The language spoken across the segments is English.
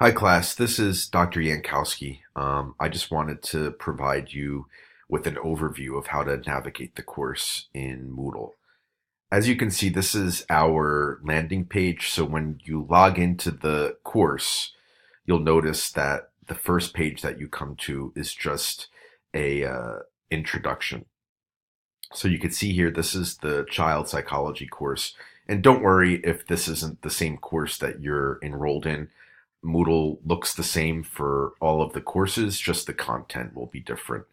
Hi, class. This is Dr. Yankowski. I just wanted to provide you with an overview of how to navigate the course in Moodle. As you can see, this is our landing page. So when you log into the course, you'll notice that the first page that you come to is just a introduction. So you can see here, this is the child psychology course. And don't worry if this isn't the same course that you're enrolled in. Moodle looks the same for all of the courses, just the content will be different.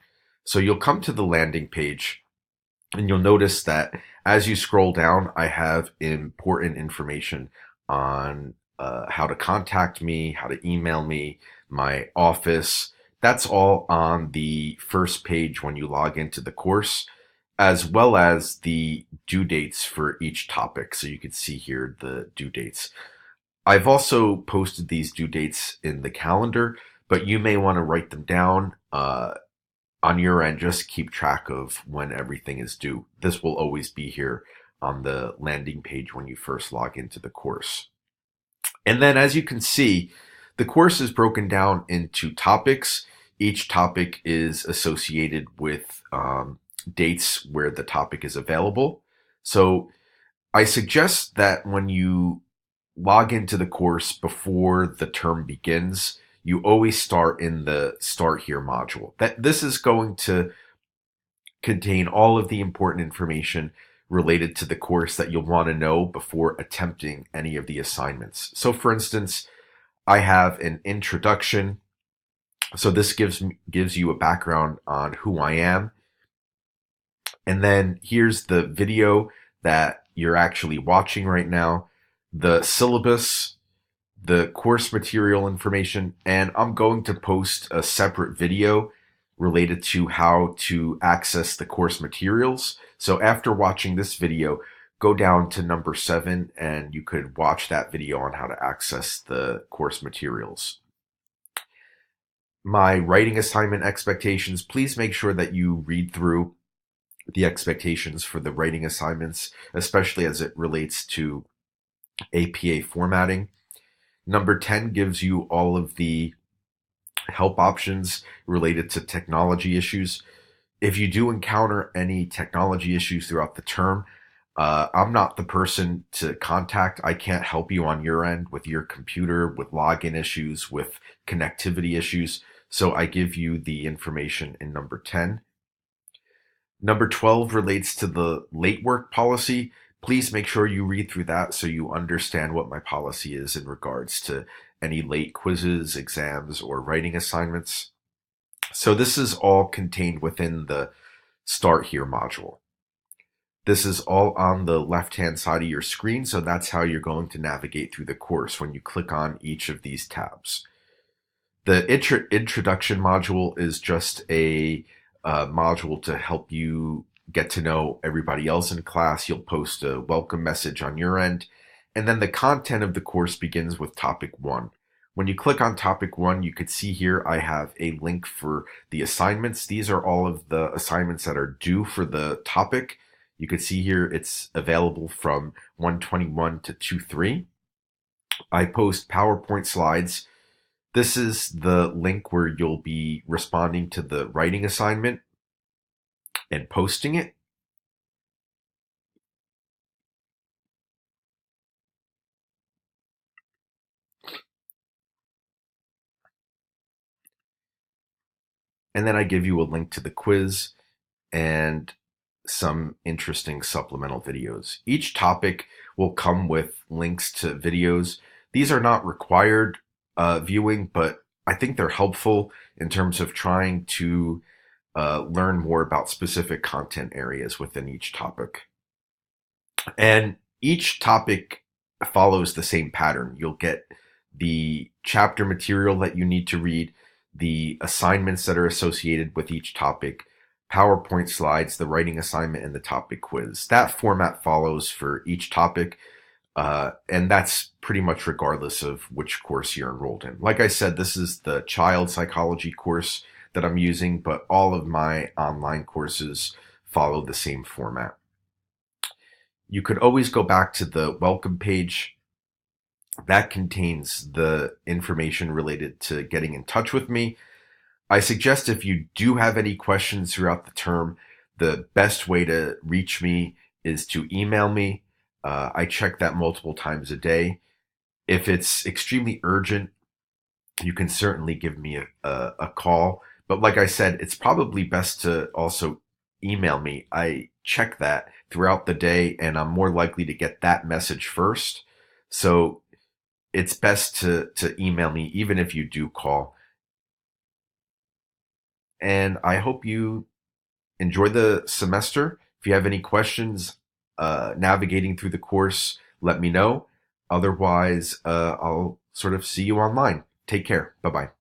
So you'll come to the landing page and you'll notice that as you scroll down, I have important information on how to contact me, how to email me, my office. That's all on the first page when you log into the course, as well as the due dates for each topic. So you can see here the due dates. I've also posted these due dates in the calendar, but you may want to write them down on your end. Just keep track of when everything is due. This will always be here on the landing page when you first log into the course. And then as you can see, the course is broken down into topics. Each topic is associated with dates where the topic is available. So I suggest that when you log into the course before the term begins, you always start in the Start Here module. This is going to contain all of the important information related to the course that you'll want to know before attempting any of the assignments. So for instance, I have an introduction. So this gives you a background on who I am. And then here's the video that you're actually watching right now, the syllabus, the course material information, and I'm going to post a separate video related to how to access the course materials. So after watching this video, go down to number 7 and you could watch that video on how to access the course materials. My writing assignment expectations, please make sure that you read through the expectations for the writing assignments, especially as it relates to APA formatting. Number 10 gives you all of the help options related to technology issues. If you do encounter any technology issues throughout the term, I'm not the person to contact. I can't help you on your end with your computer, with login issues, with connectivity issues. So I give you the information in number 10. Number 12 relates to the late work policy. Please make sure you read through that so you understand what my policy is in regards to any late quizzes, exams, or writing assignments. So this is all contained within the Start Here module. This is all on the left-hand side of your screen, so that's how you're going to navigate through the course when you click on each of these tabs. The introduction module is just a module to help you get to know everybody else in class. You'll post a welcome message on your end. And then the content of the course begins with topic 1. When you click on topic 1, you could see here I have a link for the assignments. These are all of the assignments that are due for the topic. You could see here it's available from 121 to 23. I post PowerPoint slides. This is the link where you'll be responding to the writing assignment and posting it. And then I give you a link to the quiz and some interesting supplemental videos. Each topic will come with links to videos. These are not required viewing, but I think they're helpful in terms of trying to learn more about specific content areas within each topic. And each topic follows the same pattern. You'll get the chapter material that you need to read, the assignments that are associated with each topic, PowerPoint slides, the writing assignment, and the topic quiz. That format follows for each topic, and that's pretty much regardless of which course you're enrolled in. Like I said, this is the child psychology course that I'm using, but all of my online courses follow the same format. You could always go back to the welcome page That contains the information related to getting in touch with me. I suggest if you do have any questions throughout the term, the best way to reach me is to email me. I check that multiple times a day. If it's extremely urgent, you can certainly give me a call. But like I said, it's probably best to also email me. I check that throughout the day and I'm more likely to get that message first. So it's best to email me even if you do call. And I hope you enjoy the semester. If you have any questions navigating through the course, let me know. Otherwise, I'll sort of see you online. Take care. Bye bye.